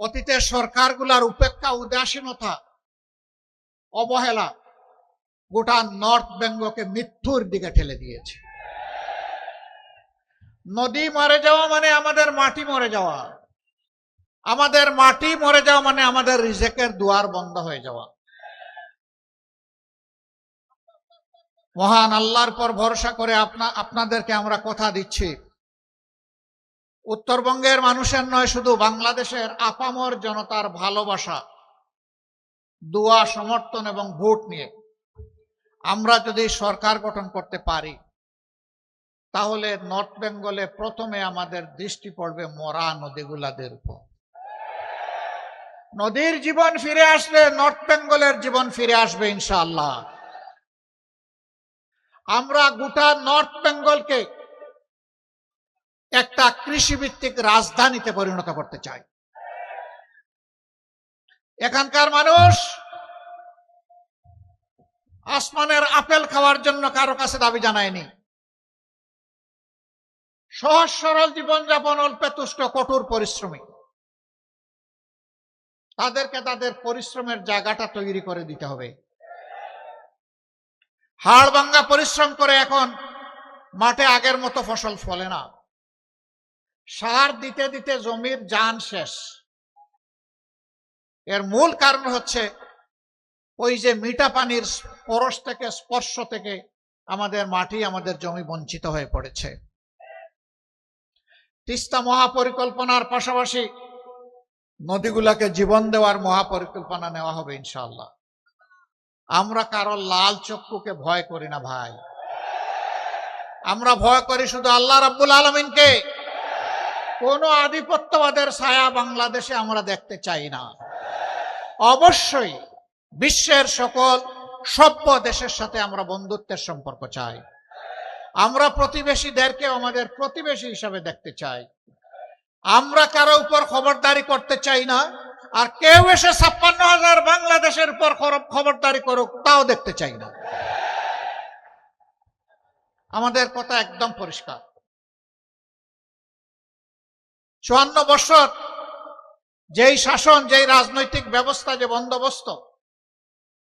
অতীতের সরকারগুলোর উপেক্ষা, উদাসীনতা, অবহেলা গোটা নর্থ বেঙ্গলকে মৃত্যুর দিকে ঠেলে দিয়েছে। নদী মরে যাওয়া মানে আমাদের মাটি মরে যাওয়া, আমাদের মাটি মরে যাওয়া মানে আমাদের রিজেকের দুয়ার বন্ধ হয়ে যাওয়া। মহান আল্লাহর পর ভরসা করে আপনাদেরকে আমরা কথা দিচ্ছি, উত্তরবঙ্গের মানুষের নয়, শুধু বাংলাদেশের আপামর জনতার ভালোবাসা, দোয়া, সমর্থন এবং ভোট নিয়ে আমরা যদি সরকার গঠন করতে পারি, তাহলে নর্থ বেঙ্গলে প্রথমে আমাদের দৃষ্টি পড়বে মরা নদীগুলাদের উপর। নদীর জীবন ফিরে আসলে নর্থ বেঙ্গলের জীবন ফিরে আসবে ইনশাআল্লাহ। আমরা গোটা নর্থ বেঙ্গলকে একটা কৃষিভিত্তিক রাজধানীতে পরিণত করতে চাই। এখানকার মানুষ আসমানের আপেল খাওয়ার জন্য কারো কাছে দাবি জানায়নি। সহজ সরল জীবনযাপন, অল্পে তুষ্ট, কঠোর পরিশ্রমী। তাদেরকে তাদের পরিশ্রমের জায়গাটা তৈরি করে দিতে হবে। হাড় ভাঙ্গা পরিশ্রম করে এখন মাঠে আগের মতো ফসল ফলে না। সার দিতে দিতে জমির জান শেষ। এর মূল কারণ হচ্ছে ওই যে মিঠা পানির পরশ থেকে, স্পর্শ থেকে আমাদের মাটি, আমাদের জমি বঞ্চিত হয়ে পড়েছে। তিস্তা মহাপরিকল্পনার পাশাপাশি নদীগুলাকে জীবন দেওয়ার মহাপরিকল্পনা নেওয়া হবে ইনশাআল্লাহ। আমরা কারো লাল চক্ষুকে ভয় করি না ভাই, আমরা ভয় করি শুধু আল্লাহ রাব্বুল আলামিনকে। কোন আধিপত্যবাদের ছায়া বাংলাদেশে আমরা দেখতে চাই না। অবশ্যই বিশ্বের সকল সভ্য দেশের সাথে আমরা বন্ধুত্বের সম্পর্ক চাই। আমরা প্রতিবেশীদেরকে আমাদের প্রতিবেশী হিসাবে দেখতে চাই। আমরা কারো উপর খবরদারি করতে চাই না, আর কেউ এসে 56,000 বাংলাদেশের উপর খবরদারি করুক তাও দেখতে চাই না। আমাদের কথা একদম পরিষ্কার। 54 বছর যেই শাসন, যেই রাজনৈতিক ব্যবস্থা, যে বন্দোবস্ত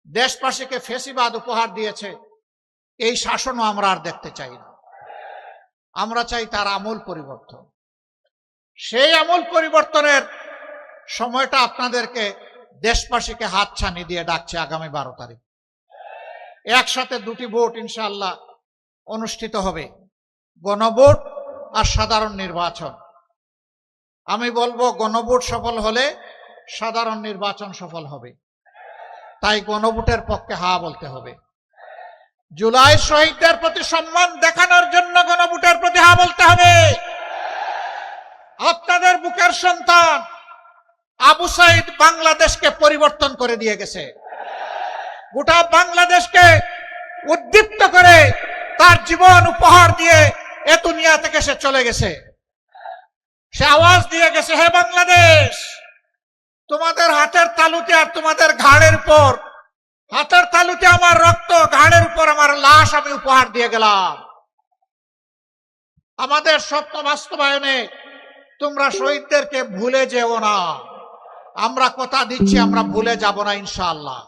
দেশবাসীকে ফেসিবাদ উপহার দিয়েছে, এই শাসনও আমরা আর দেখতে চাই না। আমরা চাই তার আমূল পরিবর্তন। সেই আমূল পরিবর্তনের সময়টা আপনাদেরকে, দেশবাসীকে হাতছানি দিয়ে ডাকছে আগামী 12 তারিখ। একসাথে দুটি ভোট ইনশাআল্লাহ অনুষ্ঠিত হবে, গণভোট আর সাধারণ নির্বাচন। আমি বলবো গণভোট সফল হলে সাধারণ নির্বাচন সফল হবে, তাই গণভোটের পক্ষে হা বলতে হবে। জুলাই শহীদদের প্রতি সম্মান দেখানোর জন্য গণভোটের প্রতি হা বলতে হবে। আপনাদের বুকের সন্তান আবু সাইদ বাংলাদেশকে পরিবর্তন করে দিয়ে গেছে, গোটা বাংলাদেশকে উদ্দীপ্ত করে তার জীবন উপহার দিয়ে এ দুনিয়া থেকে সে চলে গেছে। সে আওয়াজ দিয়ে গেছে, হে বাংলাদেশ, তোমাদের হাতের তালুতে আর তোমাদের ঘাড়ের উপর, হাতের তালুতে আমার রক্ত, ঘাড়ের উপর আমার লাশ আমি উপহার দিয়ে গেলাম। আমাদের স্বপ্ন বাস্তবায়নে তোমরা শহীদদেরকে ভুলে যেও না। আমরা কথা দিচ্ছি, আমরা ভুলে যাব না ইনশাআল্লাহ।